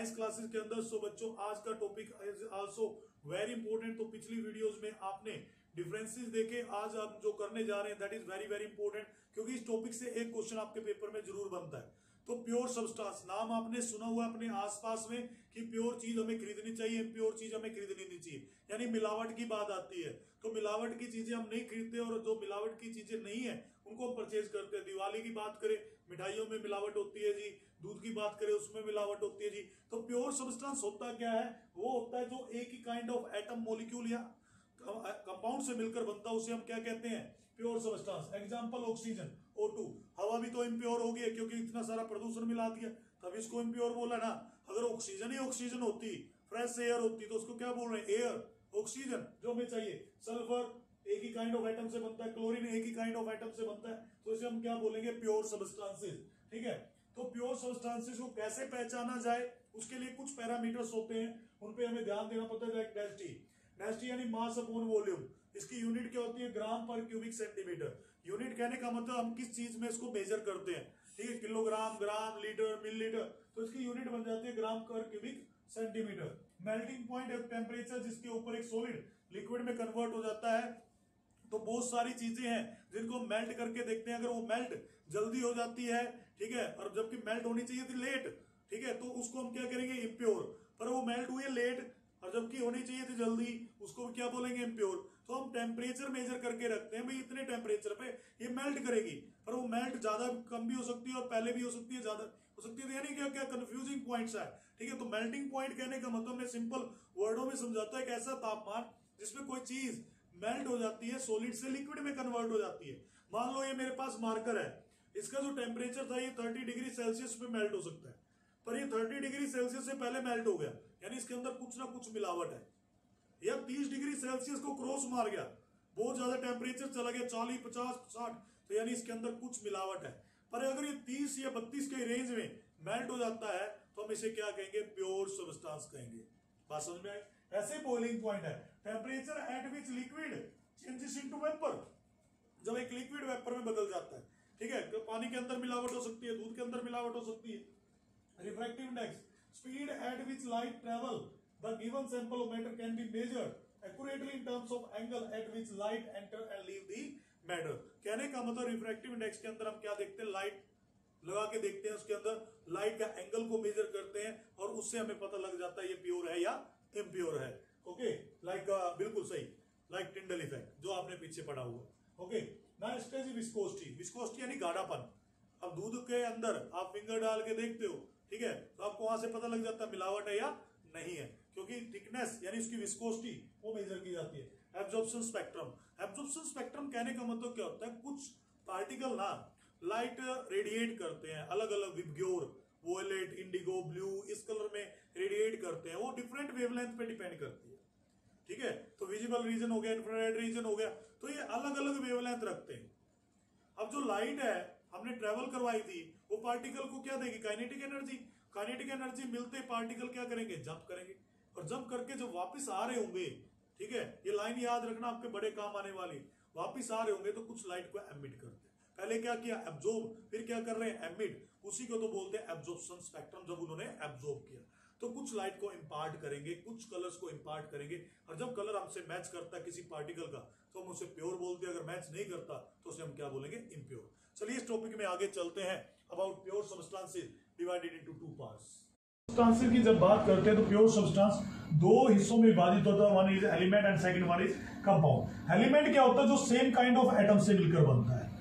Science classes के अंदर। सो बच्चों आज का topic is also very important. तो पिछली वीडियोस में आपने डिफरेंसेस देखे, आज आप जो करने जा रहे हैं that is very very important, क्योंकि इस टॉपिक से एक क्वेश्चन आपके पेपर में जरूर बनता है। तो प्योर सब्सटेंस, नाम आपने सुना हुआ अपने आसपास में कि प्योर चीज हमें खरीदनी चाहिए, प्योर चीज हमें खरीदनी नहीं चाहिए, यानी मिलावट की बात आती है। तो मिलावट की चीजें हम नहीं खरीदते और जो मिलावट की चीजें नहीं है उनको हम परचेज करते हैं। दिवाली की बात करें, मिठाइयों में मिलावट होती है जी, दूध की बात करें उसमें मिलावट होती है जी। तो प्योर सब्सटेंस होता क्या है? वो होता है जो एक ही काइंड ऑफ एटम, मॉलिक्यूल या कंपाउंड से मिलकर बनता है, उसे हम क्या कहते हैं? Pure substance. Example oxygen, O2। हवा भी तो इम्प्योर हो गई क्योंकि इतना सारा प्रदूषण मिला दिया, तब इसको इम्प्योर बोला ना। अगर ऑक्सीजन ही ऑक्सीजन होती, फ्रेश एयर होती, तो उसको क्या बोल रहे हैं? एयर, ऑक्सीजन जो हमें चाहिए। सल्फर एक ही काइंड ऑफ एटम से बनता है, क्लोरीन एक ही काइंड ऑफ एटम से बनता है, तो इसे हम क्या बोलेंगे? Pure substances. ठीक है, तो प्योर सब्सटेंसेस को कैसे पहचाना जाए, उसके लिए कुछ पैरामीटर्स होते हैं, उन पे हमें ध्यान देना पड़ता है। डेंसिटी, डेंसिटी यानी मास अपॉन वॉल्यूम। इसकी यूनिट क्या होती है? ग्राम पर क्यूबिक सेंटीमीटर। यूनिट कहने का मतलब हम किस चीज में इसको मेजर करते हैं। ठीक है, किलोग्राम, ग्राम, लीटर, मिलीलीटर, तो इसकी यूनिट बन जाती है ग्राम पर क्यूबिक सेंटीमीटर। मेल्टिंग पॉइंट एक टेम्परेचर जिसके ऊपर एक सॉलिड लिक्विड में कन्वर्ट हो जाता है। तो बहुत सारी चीजें हैं जिनको मेल्ट करके देखते हैं। अगर वो मेल्ट जल्दी हो जाती है, ठीक है, और जबकि मेल्ट होनी चाहिए थी लेट, ठीक है, तो उसको हम क्या करेंगे? इम्प्योर। पर वो मेल्ट हुई है लेट और जबकि होनी चाहिए थी जल्दी, उसको क्या बोलेंगे? इम्प्योर। तो हम टेम्परेचर मेजर करके रखते हैं, भाई इतने टेम्परेचर पे ये मेल्ट करेगी, पर वो मेल्ट ज्यादा कम भी हो सकती है और पहले भी हो सकती है, ज्यादा हो सकती है। यानी क्या क्या कंफ्यूजिंग पॉइंट्स है। ठीक है, तो मेल्टिंग पॉइंट कहने का मतलब मैं सिंपल वर्डों में समझाता है, एक ऐसा तापमान जिसमें कोई चीज मेल्ट हो जाती है, सॉलिड से लिक्विड में कन्वर्ट हो जाती है। मान लो ये मेरे पास मार्कर है, इसका जो टेम्परेचर था ये 30 डिग्री सेल्सियस पे मेल्ट हो सकता है, पर ये 30 डिग्री सेल्सियस से पहले मेल्ट हो गया, यानी इसके अंदर कुछ ना कुछ मिलावट है। या 30 डिग्री सेल्सियस को क्रॉस मार गया, बहुत ज्यादा टेम्परेचर चला गया 40, 50, 60, तो यानी इसके अंदर कुछ मिलावट है। पर अगर ये 30 या 32 के रेंज में मेल्ट हो जाता है तो हम इसे क्या कहेंगे? प्योर सब्सटेंस कहेंगे। बात समझ में आई? ऐसे बॉइलिंग पॉइंट है temperature at which liquid changes into vapour, जब एक लिक्विड वेपर में बदल जाता है। ठीक है, तो पानी के अंदर मिलावट हो सकती है, दूध के अंदर मिलावट हो सकती है। Refractive index, speed at which light travel the given sample of matter can be measured accurately in terms of angle eight which light enter and leave the matter. कहने का मतलब रिफ्रैक्टिव इंडेक्स के अंदर हम क्या देखते हैं? लाइट लगा के देखते हैं, उसके अंदर लाइट का एंगल को मेजर करते हैं और उससे हमें पता लग जाता है ये प्योर है या इम्प्योर है। ओके, लाइक बिल्कुल सही, लाइक टिंडल इफेक्ट जो आपने पीछे पढ़ा हुआ। ओके, नेक्स्ट है विस्कोसिटी। विस्कोसिटी यानी गाढ़ापन। अब दूध के अंदर आप फिंगर डाल के देखते हो, ठीक है, तो आपको वहां से पता लग जाता है मिलावट है या नहीं है, क्योंकि थिकनेस यानी उसकी विस्कोसिटी वो मेजर की जाती है। एब्जॉर्प्शन स्पेक्ट्रम, एब्जॉर्प्शन स्पेक्ट्रम कहने का मतलब क्या होता है? कुछ पार्टिकल ना लाइट रेडिएट करते हैं, अलग अलग विबग्योर, वोयलेट, इंडिगो, ब्लू, इस कलर में रेडिएट करते हैं, वो डिफरेंट वेवलेंथ पे डिपेंड करती है। ठीक है, तो विजिबल रीजन हो गया, इंफ्रारेड रीजन हो गया, तो ये अलग अलग वेवलेंथ रखते हैं। अब जो लाइट है हमने ट्रेवल करवाई थी, वो पार्टिकल को क्या देगी? Kinetic energy. काइनेटिक एनर्जी मिलते पार्टिकल क्या करेंगे? जंप करेंगे, और जंप करके जब वापस आ रहे होंगे, ठीक है, ये लाइन याद रखना आपके बड़े काम आने वाली, वापस आ रहे होंगे तो कुछ लाइट को एमिट करते हैं। पहले क्या किया? एब्जॉर्ब, फिर क्या कर रहे हैं? एमिट। उसी को तो बोलते हैं एब्जॉर्प्शन स्पेक्ट्रम। जब उन्होंने एब्जॉर्ब किया तो कुछ लाइट को इंपार्ट करेंगे, कुछ कलर्स को इंपार्ट करेंगे, और जब कलर हमसे मैच करता है किसी पार्टिकल का तो हम उसे प्योर बोलते हैं, अगर मैच नहीं करता तो उसे हम क्या बोलेंगे? इम्प्योर। चलिए इस टॉपिक में आगे चलते हैं। About pure substances divided into two parts. Substances की जब बात करते हैं तो प्योर सब्सटेंस दो हिस्सों में विभाजित होता है, one is element and second one is compound. Element क्या होता है? जो सेम काइंड ऑफ एटम से मिलकर बनता है,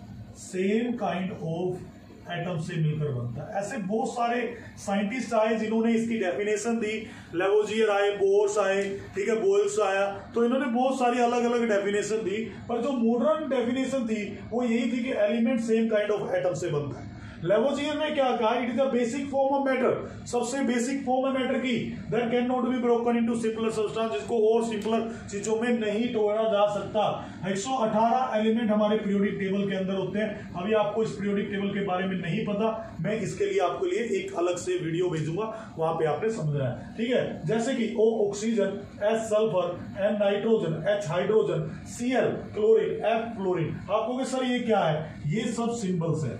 सेम काइंड ऑफ एटम से मिलकर बनता है। ऐसे बहुत सारे साइंटिस्ट आए जिन्होंने इसकी डेफिनेशन दी। लेवोजियर आए, बोर्स आए, ठीक है, बोयल्स आया, तो इन्होंने बहुत सारी अलग अलग डेफिनेशन दी, पर जो मॉडर्न डेफिनेशन थी वो यही थी कि element same kind of atom से बनता है। लेवोजियर ने क्या कहा? It is the basic form of matter, सबसे बेसिक फॉर्म है मैटर की, that can not be broken into simpler substance, जिसको और सिंपलर चीजों में नहीं तोड़ा जा सकता। 118 एलिमेंट हमारे पीरियोडिक टेबल के अंदर होते हैं। अभी आपको इस पीरियोडिक टेबल के बारे में नहीं पता, मैं इसके लिए आपके लिए एक अलग से वीडियो भेजूंगा, वहां पे आपने समझना है। ठीक है, जैसे कि O oxygen, S sulphur, N nitrogen, H hydrogen, Cl chlorine, F fluorine. आप कहोगे सर ये क्या है? ये सब सिंबल्स है,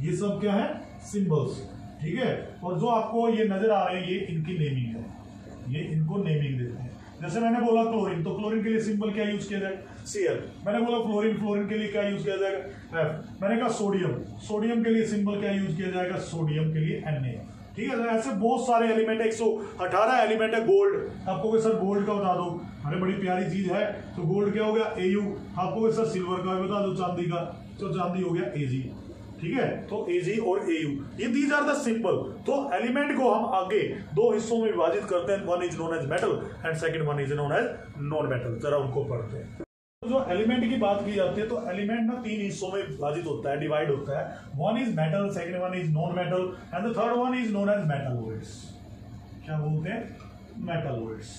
ये सब क्या है? सिंबल्स। ठीक है। और जो आपको ये नजर आ रहे हैं ये इनकी नेमिंग है, ये इनको नेमिंग देते हैं। जैसे मैंने बोला क्लोरीन, तो क्लोरीन के लिए सिंबल क्या यूज किया जाएगा? Cl। मैंने बोला फ्लोरीन, फ्लोरीन के लिए क्या यूज किया जाएगा? F। मैंने कहा सोडियम, सोडियम के लिए सिंबल क्या यूज किया जाएगा? सोडियम के लिए Na। ठीक है, तो ऐसे बहुत सारे एलिमेंट, 118 एलिमेंट है। गोल्ड आपको कोई सर गोल्ड का बता दो, अरे बड़ी प्यारी चीज है, तो गोल्ड क्या हो गया? Au। आपको कोई सर सिल्वर का बता दो, चांदी का, तो चांदी हो गया Ag। ठीक है, तो Ag और Au, ये दीज आर द सिंबल। तो एलिमेंट को हम आगे दो हिस्सों में विभाजित करते हैं, one is known as metal and second one is known as non metal. जरा उनको पढ़ते हैं। तो जो एलिमेंट की बात की जाती है, तो एलिमेंट ना तीन हिस्सों में विभाजित होता है, डिवाइड होता है। One is metal, second one is non metal and the third one is known as metalloids. क्या बोलते हैं? मेटलॉइड्स।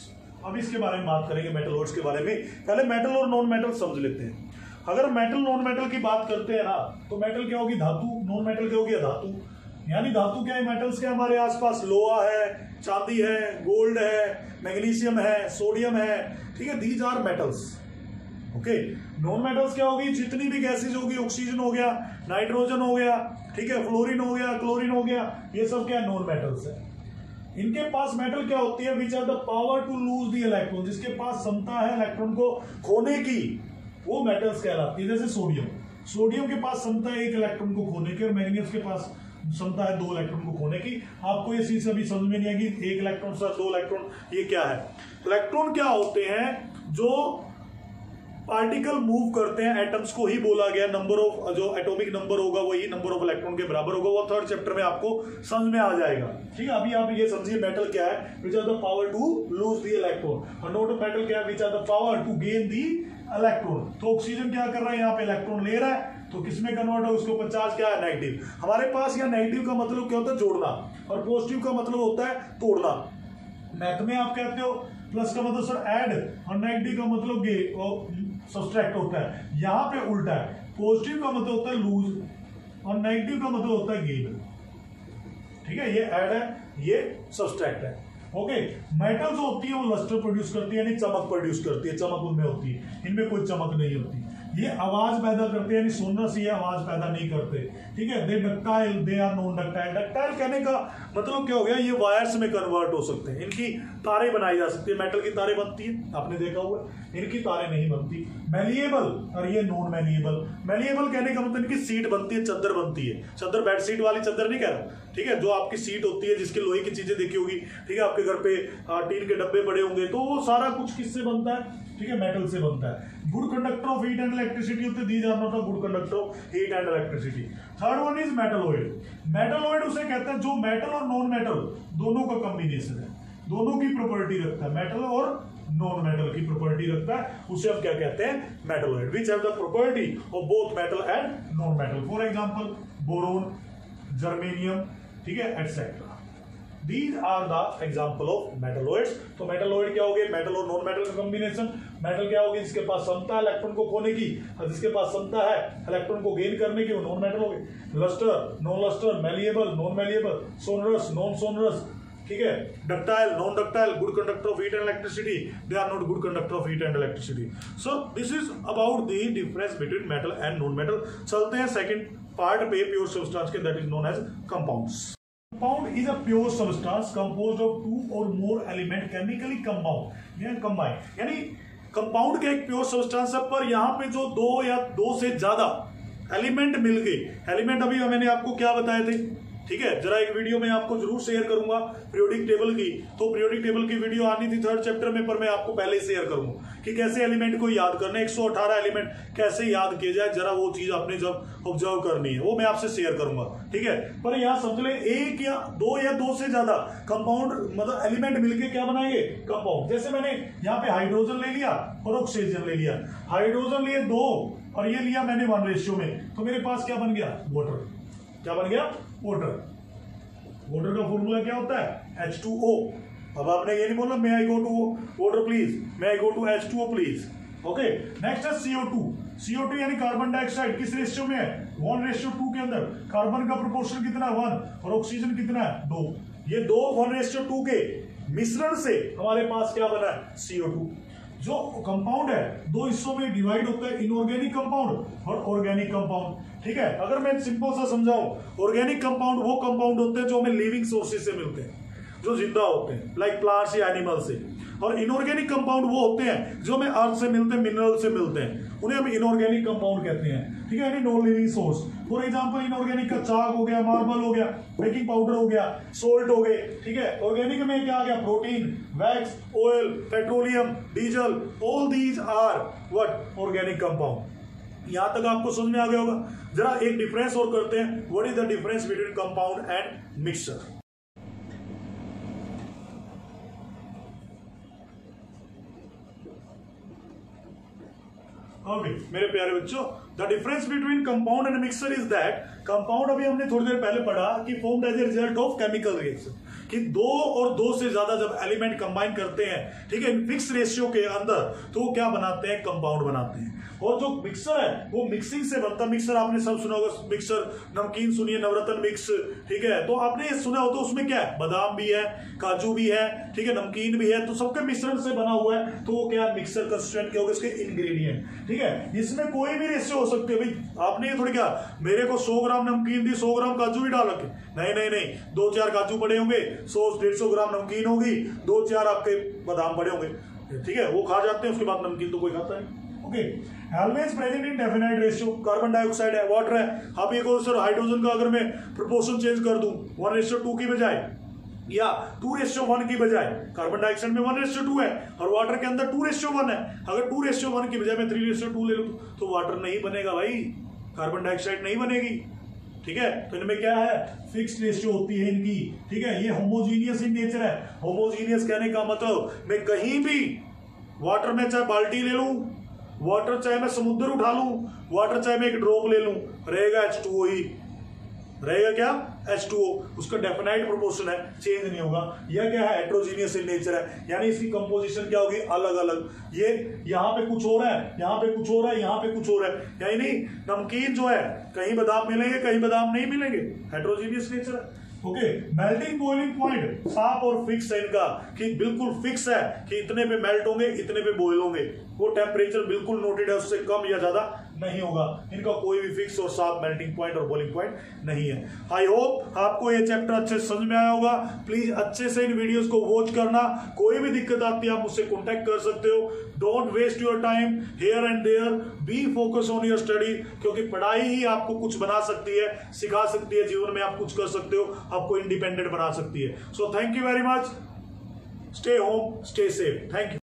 अब इसके बारे में बात करेंगे, मेटलॉइड्स के बारे में। पहले मेटल और नॉन मेटल समझ लेते हैं। अगर मेटल नॉन मेटल की बात करते हैं ना, तो मेटल क्या होगी? धातु। नॉन मेटल क्या होगी? धातु। यानी धातु क्या है? मेटल्स क्या हमारे आसपास? लोहा है, चांदी है, गोल्ड है, मैग्नीशियम है, सोडियम है। ठीक है, these are metals. Okay. Non metals क्या होगी? जितनी भी गैसेज होगी, ऑक्सीजन हो गया, नाइट्रोजन हो गया, ठीक है, फ्लोरीन हो गया, क्लोरीन हो गया, ये सब क्या नॉन मेटल्स है। इनके पास मेटल क्या होती है? Which are the power to lose the electron, जिसके पास क्षमता है इलेक्ट्रॉन को खोने की, वो मेटल्स कहलाती है। जैसे सोडियम, सोडियम के पास क्षमता है एक इलेक्ट्रॉन को खोने की, और मैग्नीशियम के पास क्षमता है 2 इलेक्ट्रॉन को खोने की। आपको ये चीज अभी समझ में नहीं आएगी, 1 इलेक्ट्रॉन सर 2 इलेक्ट्रॉन, ये क्या है? इलेक्ट्रॉन क्या होते हैं? जो पार्टिकल मूव करते हैं, एटम्स को ही बोला गया। नंबर ऑफ जो एटॉमिक नंबर होगा वही नंबर ऑफ इलेक्ट्रॉन के बराबर होगा। वो थर्ड चैप्टर में आपको समझ में आ जाएगा। ठीक है, अभी आप ये समझिए मेटल क्या है? Which are the power to lose the electron, और नॉन मेटल क्या है? Which are the power to gain the electron. तो ऑक्सीजन क्या कर रहा है? यहाँ पे इलेक्ट्रॉन ले रहा है, तो किसमें कन्वर्ट हो? उसके ऊपर चार्ज क्या है? नेगेटिव। हमारे पास या नेगेटिव का मतलब क्या होता है? जोड़ना, और पॉजिटिव का मतलब होता है तोड़ना। मैथ में आप कहते हो प्लस का मतलब सर ऐड, और नेगेटिव का मतलब सब्सट्रैक्ट होता है। यहाँ पे उल्टा है, पॉजिटिव का मतलब होता है लूज और नेगेटिव का मतलब होता है गेन। ठीक है, ये ऐड है, ये सब्सट्रैक्ट है। ओके। मेटल जो होती है वो लस्टर प्रोड्यूस करती है, यानी चमक प्रोड्यूस करती है, चमक उनमें होती है, इनमें कोई चमक नहीं होती। ये आवाज पैदा करते हैं, यानी सोनस ये आवाज पैदा नहीं करते। ठीक है, they ductile, they are non ductile. Ductile कहने का मतलब क्या हो गया? ये वायर्स में कन्वर्ट हो सकते हैं, इनकी तारें बनाई जा सकती है। मेटल की तारें बनती है, आपने देखा हुआ, इनकी तारें नहीं बनती। मैलिएबल, और ये नॉन मैलिएबल। मैलिएबल कहने का मतलब इनकी सीट बनती है, चद्दर बनती है। चद्दर बेडशीट वाली चद्दर नहीं कह रहा, ठीक है, जो आपकी सीट होती है, जिसके लोहे की चीजें देखी होगी, ठीक है, आपके घर पे टीन के डब्बे पड़े होंगे, तो वो सारा कुछ किससे बनता है? ठीक है, मेटल से बनता है। Good conductor of heat and electricity होते, दी जाना था good conductor of heat and electricity. Third one is metalloid. Metalloid उसे कहते हैं जो मेटल और नॉन मेटल दोनों का कॉम्बिनेशन है, दोनों की प्रॉपर्टी रखता है, मेटल और नॉन मेटल की प्रॉपर्टी रखता है, उसे हम क्या कहते हैं? Metalloid. Which have the property of both metal and non metal. For example boron, germanium, ठीक है, etcetera. These are the example of metalloids। तो मेटलॉइड क्या हो गए? मेटल और नॉन मेटल का कॉम्बिनेशन। मेटल क्या होगी? जिसके पास क्षमता है इलेक्ट्रॉन को खोने की, और जिसके पास क्षमता है इलेक्ट्रॉन को गेन करने की, वो नॉन मेटल हो गए। Lustre, non lustre, malleable, non malleable, sonorous, non sonorous, ठीक है, ductile, non ductile, good conductor of heat and electricity, they are not good conductor of heat and electricity. So this is about the difference between metal and non metal. चलते हैं second part पे, pure substance के, that is known as compounds. Compound is a pure substance composed of 2 or more element chemically combined या combined। यानी compound का एक pure substance है, पर यहाँ पे जो 2 या 2 से ज्यादा एलिमेंट मिल गए। एलिमेंट अभी मैंने आपको क्या बताए थे? ठीक है, जरा एक वीडियो में आपको जरूर शेयर करूंगा पीरियोडिक टेबल की। तो पीरियोडिक टेबल की वीडियो आनी थी थर्ड चैप्टर में, पर मैं आपको पहले ही शेयर करूंगा कि कैसे एलिमेंट को याद करना है, 118 एलिमेंट कैसे याद किए जाए, जरा वो चीज आपने जब ऑब्जर्व करनी है, वो मैं आपसे शेयर करूंगा। ठीक है, पर यहाँ समझ ले, 1 या 2 से ज्यादा कंपाउंड मतलब एलिमेंट मिलके क्या बनाएंगे? कंपाउंड। जैसे मैंने यहाँ पे हाइड्रोजन ले लिया और ऑक्सीजन ले लिया। हाइड्रोजन लिए 2 और ये लिया मैंने 1 रेशियो में, तो मेरे पास क्या बन गया? वाटर। क्या बन गया? वाटर। वाटर का फॉर्मूला क्या होता है? H2O। अब आपने ये नहीं बोलना मैं I go to water please, मैं I go to H2O please. Okay, next है CO2। CO2 यानी कार्बन डाइऑक्साइड, किस रेशियो में है? 1:2 के अंदर। कार्बन का प्रोपोर्शन कितना है? 1, और ऑक्सीजन कितना है? 2। ये 2 1:2 के मिश्रण से हमारे पास क्या बना है? CO2। जो कंपाउंड है 2 हिस्सों में डिवाइड होता है, इनऑर्गेनिक कंपाउंड और ऑर्गेनिक कंपाउंड। ठीक है। अगर मैं सिंपल सा समझाऊं, ऑर्गेनिक कंपाउंड वो कंपाउंड होते हैं जो हमें लिविंग सोर्सेज से मिलते हैं, जो जिंदा होते हैं, लाइक प्लांट्स या एनिमल से। और इनऑर्गेनिक कंपाउंड वो होते हैं जो हमें अर्थ से मिलते हैं, मिनरल से मिलते हैं, उन्हें हम इनऑर्गेनिक कंपाउंड कहते हैं, ठीक है, यानी non living source. For example inorganic का चाक हो गया, मार्बल हो गया, बेकिंग पाउडर हो गया, सोल्ट हो गए, ठीक है। ऑर्गेनिक में क्या आ गया? Protein, wax, oil, petroleum, diesel, all these are what? Organic compound. यहां तक आपको समझ में आ गया होगा। जरा एक डिफरेंस और करते हैं, what is the difference between compound and mixture. Okay मेरे प्यारे बच्चों, the difference between compound and mixture is that compound, अभी हमने थोड़ी देर पहले पढ़ा कि formed as a result of chemical reaction, कि दो और दो से ज्यादा जब एलिमेंट कंबाइन करते हैं, ठीक है, फिक्स रेशियो के अंदर, तो वो क्या बनाते हैं? कंपाउंड बनाते हैं। और जो मिक्सर है वो मिक्सिंग से बनता है। मिक्सर आपने सब सुना होगा, मिक्सर, नमकीन सुनिए, नवरत्न मिक्स, ठीक है, तो आपने ये सुना हो, तो उसमें क्या है? बादाम भी है, काजू भी है, ठीक है, नमकीन भी है, तो सबके मिश्रण से बना हुआ है, तो वो क्या है? मिक्सर कंस्टिट्यूएंट क्या होगा? इसके इंग्रेडिएंट, ठीक है। इसमें कोई भी रेशियो हो सकते हैं भाई। आपने ये थोड़ी क्या मेरे को 100 ग्राम नमकीन दी, 100 ग्राम काजू भी डाल रखे? नहीं नहीं नहीं, 2-4 काजू पड़े होंगे, 100-150 ग्राम नमकीन होगी, 2-4 आपके बादाम पड़े होंगे, ठीक है, वो खा जाते हैं, उसके बाद नमकीन तो कोई खाता नहीं। Okay, always present in definite ratio. Carbon dioxide है, वाटर है, आप ये कहो सर हाइड्रोजन का अगर मैं प्रोपोर्शन चेंज कर दूं 1:2 की बजाय या 2:1 की बजाय, कार्बन डाइऑक्साइड में 1:2 है और वाटर के अंदर 2:1 है। अगर 2:1 की बजाय मैं 3:2 ले लूं तो वाटर नहीं बनेगा भाई, कार्बन डाइऑक्साइड नहीं बनेगी, ठीक है। तो इनमें क्या है? फिक्स्ड रेशियो होती है इनकी, ठीक है। ये होमोजीनियस इन नेचर है। होमोजीनियस कहने का मतलब मैं कहीं भी वाटर में चाहे बाल्टी ले लूं, वाटर चाहे मैं समुद्र उठा लूं, वाटर चाहे मैं एक ड्रॉप ले लूं, रहेगा H2O ही रहेगा। क्या? H2O। उसका डेफिनाइट प्रोपोर्शन है, चेंज नहीं होगा। यह क्या है? हेट्रोजीनियस इन नेचर है, यानी इसकी कंपोजिशन क्या होगी? अलग अलग। ये यहाँ पे कुछ हो रहा है, यहाँ पे कुछ हो रहा है, यहाँ पे कुछ हो रहा है, यानी नमकीन जो है कहीं बादाम मिलेंगे, कहीं बादाम नहीं मिलेंगे, हेट्रोजीनियस नेचर है। ओके, मेल्टिंग बॉइलिंग पॉइंट साफ और फिक्स है इनका, कि बिल्कुल फिक्स है कि इतने पे मेल्ट होंगे, इतने पे बॉयल होंगे। वो टेम्परेचर बिल्कुल नोटेड है, उससे कम या ज्यादा नहीं होगा। इनका कोई भी फिक्स और साफ मेल्टिंग पॉइंट और बॉइलिंग पॉइंट नहीं है। आई होप आपको ये चैप्टर अच्छे से समझ में आया होगा। प्लीज अच्छे से इन वीडियोस को वॉच करना। कोई भी दिक्कत आती है आप मुझसे कॉन्टेक्ट कर सकते हो। Don't waste your time here and there, be focus on your study, क्योंकि पढ़ाई ही आपको कुछ बना सकती है, सिखा सकती है, जीवन में आप कुछ कर सकते हो, आपको इंडिपेंडेंट बना सकती है। So thank you very much, stay home, stay safe, thank you.